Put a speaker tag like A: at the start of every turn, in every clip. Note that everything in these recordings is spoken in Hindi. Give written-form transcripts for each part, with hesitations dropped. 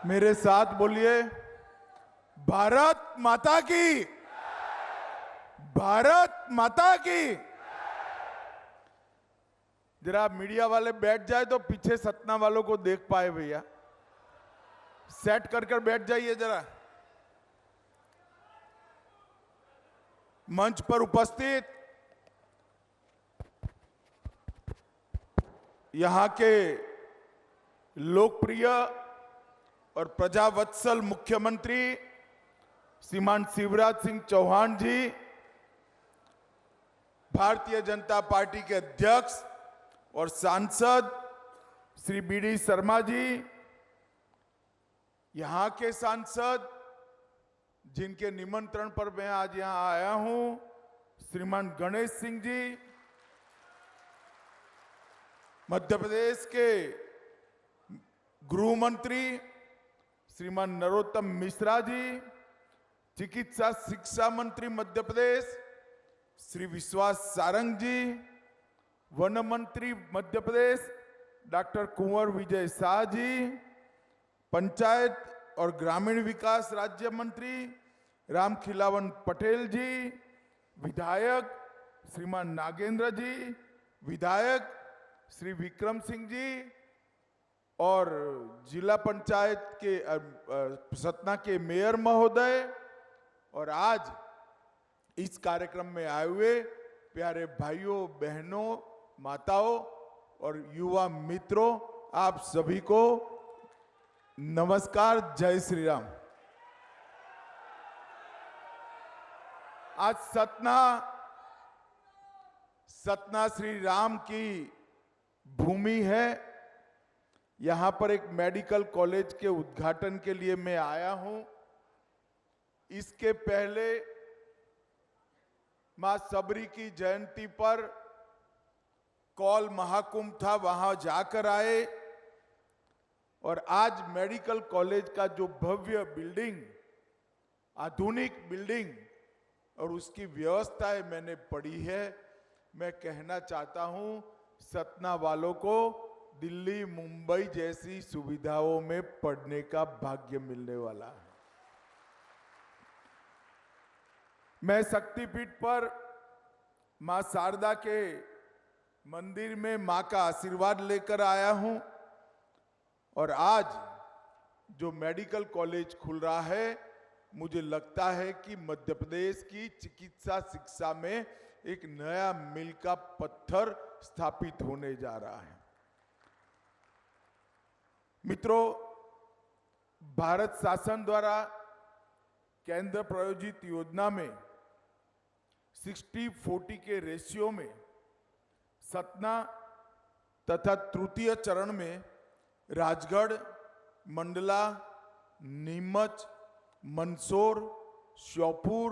A: मेरे साथ बोलिए, भारत माता की, भारत माता की। जरा मीडिया वाले बैठ जाए तो पीछे सतना वालों को देख पाए भैया। सेट कर कर बैठ जाइए जरा। मंच पर उपस्थित यहां के लोकप्रिय और प्रजावत्सल मुख्यमंत्री श्रीमान शिवराज सिंह चौहान जी, भारतीय जनता पार्टी के अध्यक्ष और सांसद श्री बीडी शर्मा जी, यहां के सांसद जिनके निमंत्रण पर मैं आज यहां आया हूं, श्रीमान गणेश सिंह जी, मध्य प्रदेश के गृह मंत्री श्रीमान नरोत्तम मिश्रा जी, चिकित्सा शिक्षा मंत्री मध्य प्रदेश श्री विश्वास सारंग जी, वन मंत्री मध्य प्रदेश डॉक्टर कुंवर विजय शाह जी, पंचायत और ग्रामीण विकास राज्य मंत्री रामखिलावन पटेल जी, विधायक श्रीमान नागेंद्र जी, विधायक श्री विक्रम सिंह जी और जिला पंचायत के सतना के मेयर महोदय और आज इस कार्यक्रम में आए हुए प्यारे भाइयों बहनों माताओं और युवा मित्रों, आप सभी को नमस्कार, जय श्री राम। आज सतना श्री राम की भूमि है। यहां पर एक मेडिकल कॉलेज के उद्घाटन के लिए मैं आया हूं। इसके पहले मां सबरी की जयंती पर कौल महाकुंभ था, वहां जाकर आए और आज मेडिकल कॉलेज का जो भव्य बिल्डिंग, आधुनिक बिल्डिंग और उसकी व्यवस्थाएं मैंने पढ़ी है। मैं कहना चाहता हूं सतना वालों को दिल्ली मुंबई जैसी सुविधाओं में पढ़ने का भाग्य मिलने वाला है। मैं शक्तिपीठ पर मां शारदा के मंदिर में मां का आशीर्वाद लेकर आया हूं और आज जो मेडिकल कॉलेज खुल रहा है, मुझे लगता है कि मध्य प्रदेश की चिकित्सा शिक्षा में एक नया मील का पत्थर स्थापित होने जा रहा है। मित्रों, भारत शासन द्वारा केंद्र प्रायोजित योजना में 60-40 के रेशियो में सतना तथा तृतीय चरण में राजगढ़, मंडला, नीमच, मंदसौर, श्योपुर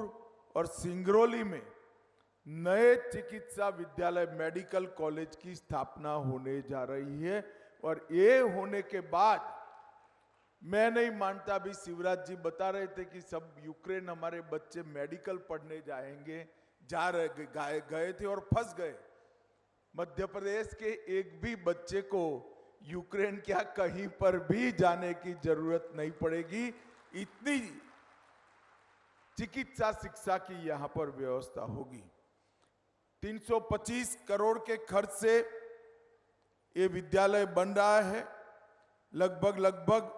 A: और सिंगरौली में नए चिकित्सा विद्यालय मेडिकल कॉलेज की स्थापना होने जा रही है। और ये होने के बाद मैं नहीं मानता, अभी शिवराज जी बता रहे थे कि सब यूक्रेन हमारे बच्चे मेडिकल पढ़ने जाएंगे, गए थे और फंस गए। मध्य प्रदेश के एक भी बच्चे को यूक्रेन क्या कहीं पर भी जाने की जरूरत नहीं पड़ेगी। इतनी चिकित्सा शिक्षा की यहां पर व्यवस्था होगी। 325 करोड़ के खर्च से ये विद्यालय बन रहा है। लगभग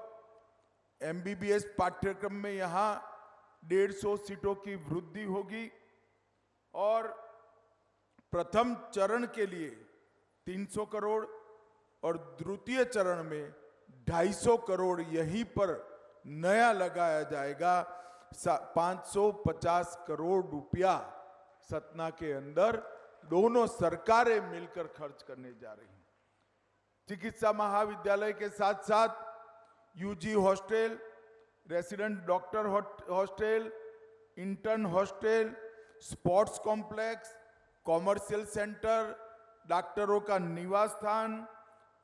A: एमबीबीएस पाठ्यक्रम में यहां 150 सीटों की वृद्धि होगी और प्रथम चरण के लिए 300 करोड़ और द्वितीय चरण में 250 करोड़ यहीं पर नया लगाया जाएगा। 550 करोड़ रुपया सतना के अंदर दोनों सरकारें मिलकर खर्च करने जा रही हैं। चिकित्सा महाविद्यालय के साथ साथ UG hostel, resident doctor hostel, intern hostel, sports complex, commercial centre, डॉक्टरों का निवास स्थान,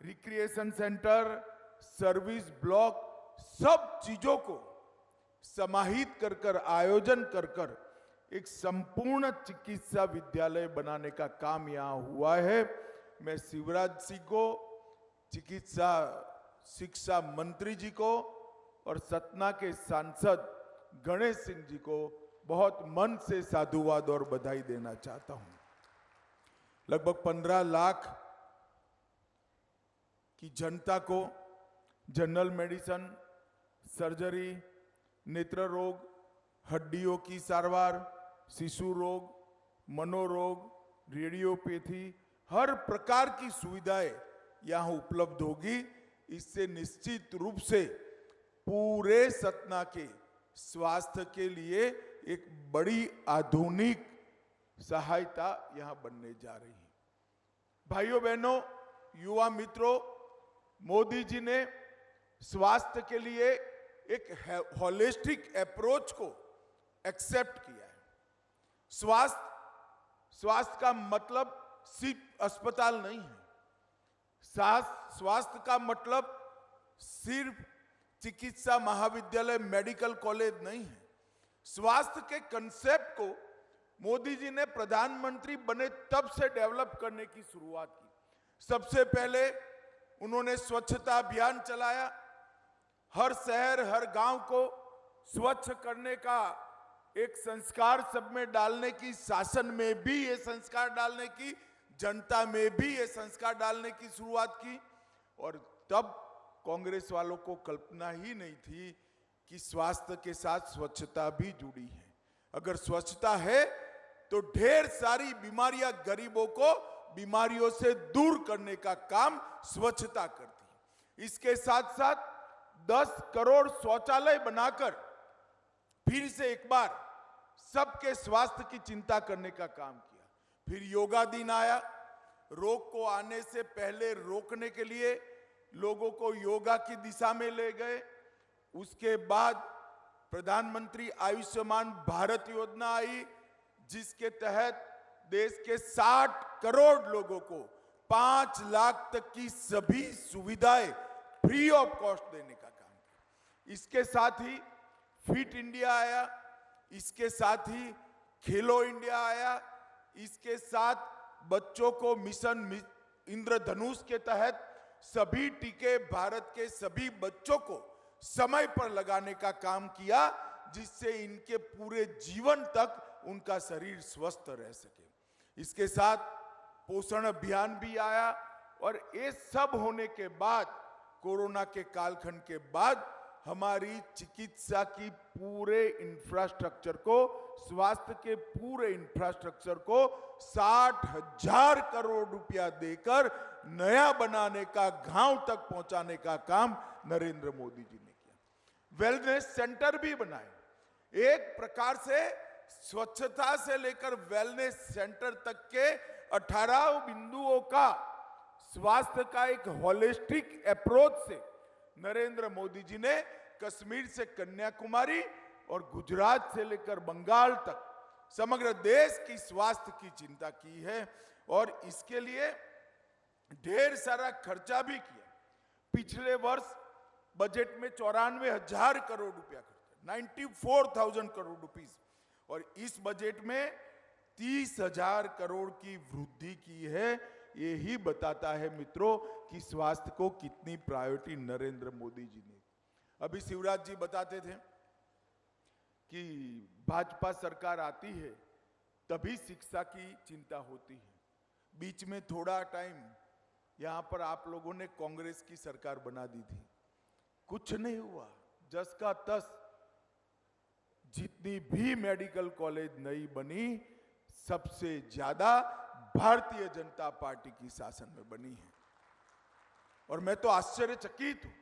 A: रिक्रिएशन सेंटर, सर्विस ब्लॉक, सब चीजों को समाहित कर आयोजन कर एक संपूर्ण चिकित्सा विद्यालय बनाने का काम यहां हुआ है। मैं शिवराज सिंह को, चिकित्सा शिक्षा मंत्री जी को और सतना के सांसद गणेश सिंह जी को बहुत मन से साधुवाद और बधाई देना चाहता हूं। लगभग 15 लाख की जनता को जनरल मेडिसिन, सर्जरी, नेत्र रोग, हड्डियों की सारवार, शिशु रोग, मनोरोग, रेडियोपैथी, हर प्रकार की सुविधाएं यहां उपलब्ध होगी। इससे निश्चित रूप से पूरे सतना के स्वास्थ्य के लिए एक बड़ी आधुनिक सहायता यहां बनने जा रही है। भाइयों बहनों, युवा मित्रों, मोदी जी ने स्वास्थ्य के लिए एक होलिस्टिक अप्रोच को एक्सेप्ट किया है। स्वास्थ्य का मतलब सिर्फ अस्पताल नहीं है। स्वास्थ्य का मतलब सिर्फ चिकित्सा महाविद्यालय, मेडिकल कॉलेज नहीं है। स्वास्थ्य के कंसेप्ट को मोदी जी ने प्रधानमंत्री बने तब से डेवलप करने की शुरुआत की। सबसे पहले उन्होंने स्वच्छता अभियान चलाया। हर शहर, हर गांव को स्वच्छ करने का एक संस्कार सब में डालने की, शासन में भी ये संस्कार डालने की, जनता में भी ये संस्कार डालने की शुरुआत की। और तब कांग्रेस वालों को कल्पना ही नहीं थी कि स्वास्थ्य के साथ स्वच्छता भी जुड़ी है। अगर स्वच्छता है तो ढेर सारी बीमारियां गरीबों को बीमारियों से दूर करने का काम स्वच्छता करती है। इसके साथ साथ 10 करोड़ शौचालय बनाकर फिर से एक बार सबके स्वास्थ्य की चिंता करने का काम किया। फिर योगा दिन आया। रोग को आने से पहले रोकने के लिए लोगों को योगा की दिशा में ले गए। उसके बाद प्रधानमंत्री आयुष्मान भारत योजना आई, जिसके तहत देश के 60 करोड़ लोगों को 5 लाख तक की सभी सुविधाएं फ्री ऑफ कॉस्ट देने का काम किया। इसके साथ ही फिट इंडिया आया, इसके साथ ही खेलो इंडिया आया, इसके साथ बच्चों को मिशन इंद्रधनुष के तहत सभी टीके भारत के सभी बच्चों को समय पर लगाने का काम किया, जिससे इनके पूरे जीवन तक उनका शरीर स्वस्थ रह सके। इसके साथ पोषण अभियान भी आया। और ये सब होने के बाद, कोरोना के कालखंड के बाद, हमारी चिकित्सा की पूरे इंफ्रास्ट्रक्चर को, स्वास्थ्य के पूरे इंफ्रास्ट्रक्चर को 60,000 करोड़ रुपया देकर नया बनाने का, गांव तक पहुंचाने का काम नरेंद्र मोदी जी ने किया। वेलनेस सेंटर भी बनाए। एक प्रकार से स्वच्छता से लेकर वेलनेस सेंटर तक के 18 बिंदुओं का स्वास्थ्य का एक होलिस्टिक अप्रोच से नरेंद्र मोदी जी ने कश्मीर से कन्याकुमारी और गुजरात से लेकर बंगाल तक समग्र देश की स्वास्थ्य की चिंता की है। और इसके लिए ढेर सारा खर्चा भी किया। पिछले वर्ष बजट में 94,000 करोड़ रुपया खर्चा, 94,000 करोड़ रुपीस। और इस बजट में 30,000 करोड़ की वृद्धि की है। यही बताता है मित्रों कि स्वास्थ्य को कितनी प्रायोरिटी नरेंद्र मोदी जी ने। अभी शिवराज जी बताते थे कि भाजपा सरकार आती है तभी शिक्षा की चिंता होती है। बीच में थोड़ा टाइम यहां पर आप लोगों ने कांग्रेस की सरकार बना दी थी, कुछ नहीं हुआ। जस का तस जितनी भी मेडिकल कॉलेज नई बनी, सबसे ज्यादा भारतीय जनता पार्टी की शासन में बनी है। और मैं तो आश्चर्यचकित हूं।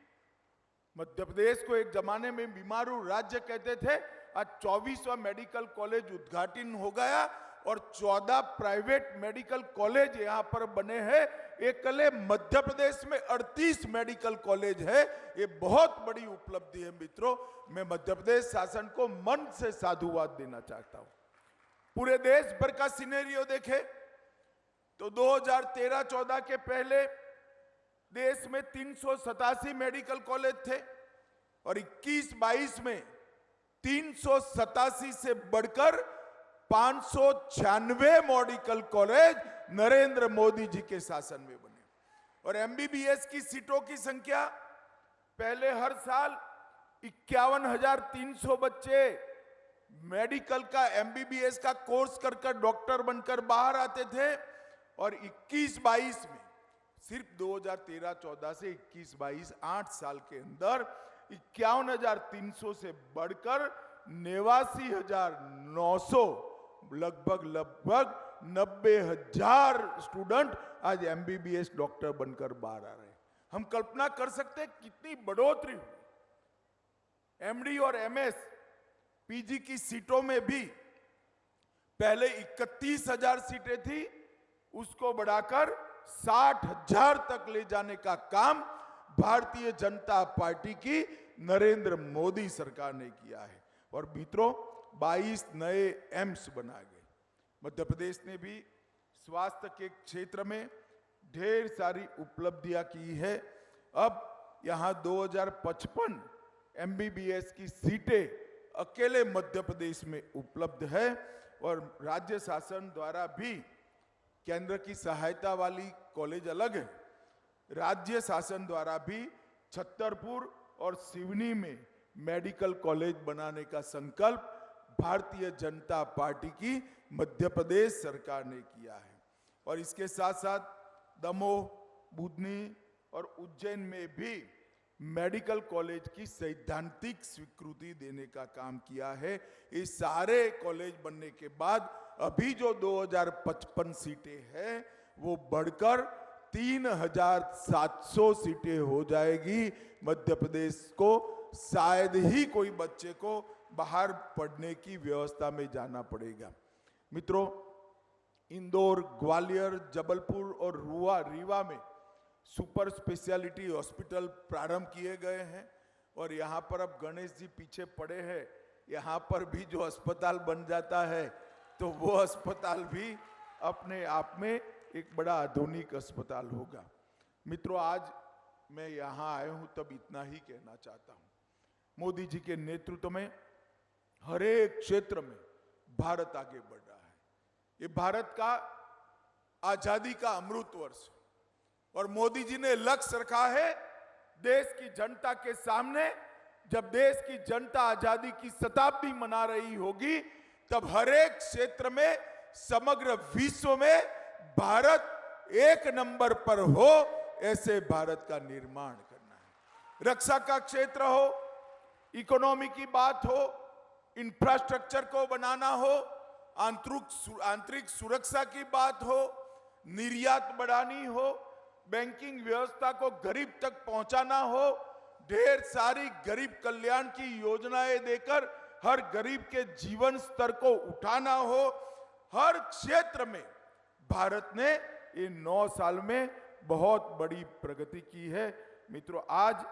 A: मध्य प्रदेश को एक जमाने में बीमारू राज्य कहते थे, आज 24वां मेडिकल कॉलेज उद्घाटन हो गया और 14 प्राइवेट मेडिकल कॉलेज यहां पर बने हैं। एकले मध्य प्रदेश में 38 मेडिकल कॉलेज है। ये बहुत बड़ी उपलब्धि है मित्रों। मैं मध्य प्रदेश शासन को मन से साधुवाद देना चाहता हूं। पूरे देश भर का सिनेरियो देखे तो 2013-14 के पहले देश में 387 मेडिकल कॉलेज थे और 21-22 में 387 से बढ़कर 596 मेडिकल कॉलेज नरेंद्र मोदी जी के शासन में बने। और एमबीबीएस की सीटों की संख्या पहले हर साल 51,300 बच्चे मेडिकल का एमबीबीएस का कोर्स कर डॉक्टर बनकर बाहर आते थे, और 21-22 में सिर्फ 2013-14 से 21-22 8 साल के अंदर 51,300 से बढ़कर 89,900 लगभग 90,000 स्टूडेंट आज एमबीबीएस डॉक्टर बनकर बाहर आ रहे हैं। हम कल्पना कर सकते हैं कितनी बढ़ोतरी हुई। एमडी और एमएस पीजी की सीटों में भी पहले 31,000 सीटें थी, उसको बढ़ाकर 60,000 तक ले जाने का काम भारतीय जनता पार्टी की नरेंद्र मोदी सरकार ने किया है। और मित्रों, 22 नए एम्स बनाए गए। मध्य प्रदेश ने भी स्वास्थ्य के क्षेत्र में ढेर सारी उपलब्धियां की है। अब यहां 2055 एमबीबीएस की सीटें अकेले मध्य प्रदेश में उपलब्ध है, और राज्य शासन द्वारा भी केंद्र की सहायता वाली कॉलेज अलग है, राज्य शासन द्वारा भी छतरपुर और सिवनी में मेडिकल कॉलेज बनाने का संकल्प भारतीय जनता पार्टी की मध्य प्रदेश सरकार ने किया है। और इसके साथ साथ दमोह, बुधनी और उज्जैन में भी मेडिकल कॉलेज की सैद्धांतिक स्वीकृति देने का काम किया है। ये सारे कॉलेज बनने के बाद अभी जो 2055 सीटें हैं वो बढ़कर 3,700 सीटें हो जाएगी। मध्य प्रदेश को शायद ही कोई बच्चे को बाहर पढ़ने की व्यवस्था में जाना पड़ेगा। मित्रों, इंदौर, ग्वालियर, जबलपुर और रीवा में सुपर स्पेशलिटी हॉस्पिटल प्रारंभ किए गए हैं, और यहाँ पर अब गणेश जी पीछे पड़े हैं, यहाँ पर भी जो अस्पताल बन जाता है तो वो अस्पताल भी अपने आप में एक बड़ा आधुनिक अस्पताल होगा। मित्रों, आज मैं यहाँ आया हूँ तब इतना ही कहना चाहता हूँ। मोदी जी के नेतृत्व में हर एक क्षेत्र में भारत आगे बढ़ रहा है। ये भारत का आजादी का अमृत वर्ष, और मोदी जी ने लक्ष्य रखा है देश की जनता के सामने, जब देश की जनता आजादी की शताब्दी मना रही होगी तब हर एक क्षेत्र में समग्र विश्व में भारत एक नंबर पर हो, ऐसे भारत का निर्माण करना है। रक्षा का क्षेत्र हो, इकोनॉमी की बात हो, इंफ्रास्ट्रक्चर को बनाना हो, आंतरिक सुरक्षा की बात हो, निर्यात बढ़ानी हो, बैंकिंग व्यवस्था को गरीब तक पहुंचाना हो, ढेर सारी गरीब कल्याण की योजनाएं देकर हर गरीब के जीवन स्तर को उठाना हो, हर क्षेत्र में भारत ने इन 9 साल में बहुत बड़ी प्रगति की है। मित्रों, आज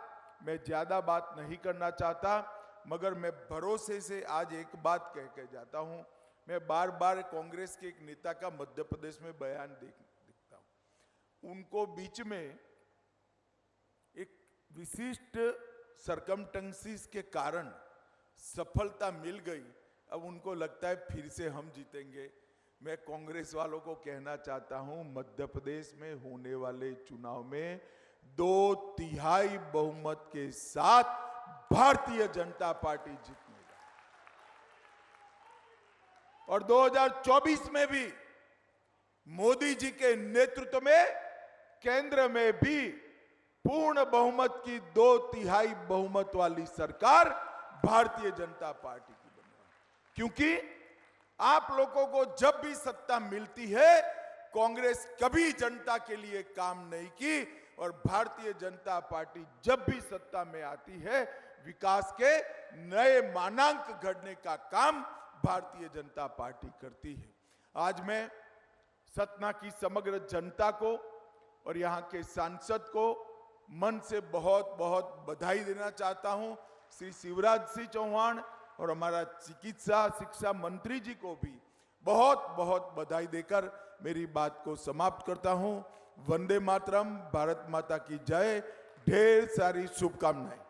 A: मैं ज्यादा बात नहीं करना चाहता, मगर मैं भरोसे से आज एक बात कह के जाता हूं। मैं बार बार कांग्रेस के एक नेता का मध्य प्रदेश में बयान देखता हूं, उनको बीच में एक विशिष्ट सरकमस्टेंसेस के कारण सफलता मिल गई, अब उनको लगता है फिर से हम जीतेंगे। मैं कांग्रेस वालों को कहना चाहता हूं, मध्य प्रदेश में होने वाले चुनाव में 2/3 बहुमत के साथ भारतीय जनता पार्टी जीतने जा, और 2024 में भी मोदी जी के नेतृत्व में केंद्र में भी पूर्ण बहुमत की 2/3 बहुमत वाली सरकार भारतीय जनता पार्टी की बनेगी। क्योंकि आप लोगों को जब भी सत्ता मिलती है, कांग्रेस कभी जनता के लिए काम नहीं की, और भारतीय जनता पार्टी जब भी सत्ता में आती है विकास के नए मानांक गढ़ने का काम भारतीय जनता पार्टी करती है। आज मैं सतना की समग्र जनता को और यहाँ के सांसद को मन से बहुत बहुत बधाई देना चाहता हूँ। श्री शिवराज सिंह चौहान और हमारा चिकित्सा शिक्षा मंत्री जी को भी बहुत बहुत बधाई देकर मेरी बात को समाप्त करता हूँ। वंदे मातरम, भारत माता की जय, ढेर सारी शुभकामनाएं।